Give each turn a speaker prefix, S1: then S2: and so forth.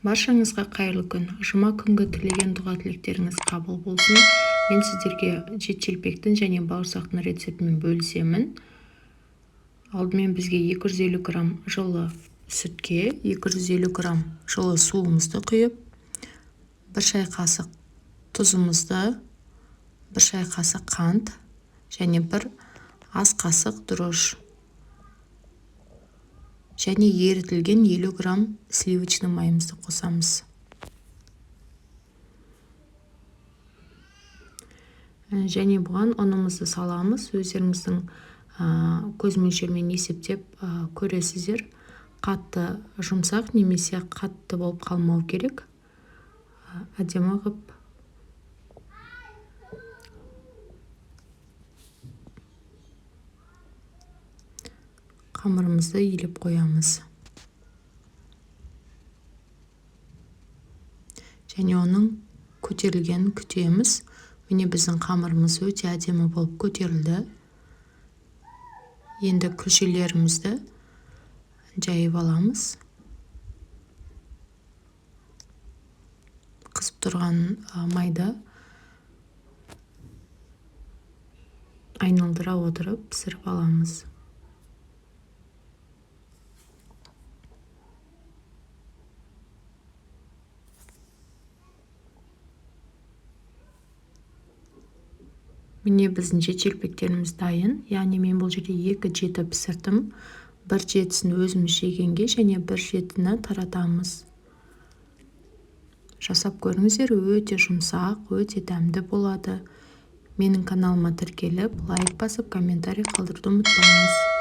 S1: Баршаңызға қайырлы күн. Жұма күнгі тілеген дұға тілектеріңіз қабыл болсын. Мен сіздерге жет-желпектің және бауырсақтың рецептімен бөлісемін. Алдымен бізге 250 грамм жылы сүтке 250 грамм жылы суымызды құйып, 1 шай қасық тұзымызды, 1 шай қасық қант және 1 ас қасық дрожж және ерітілген 50 грамм сливочный майымызды қосамыз. Және бұған ұнымызды саламыз. Өздеріңіздің көз мөлшерімен есептеп көресіздер. Қатты жұмсақ немесе қатты болып қалмау керек. Әдемі қып қамырымызды елеп қоямыз. Және оның көтерілгенін күтеміз. Міне біздің қамырымыз өте әдемі болып көтерілді. Енді күлшелерімізді жайып аламыз. Қызып тұрған майды айналдыра отырып пісіріп аламыз. Міне біздің жет-желпектеріміз дайын. Яғни мен бұл жерде 2 жеті пісірдім. 1 жетісін өзіміз жегенге және 1 жетіні таратамыз. Жасап көріңіздер, өте жұмсақ, өте дәмді болады. Менің каналыма тіркеліп, лайк басып, комментарий қалдыруды ұмытпаңыз.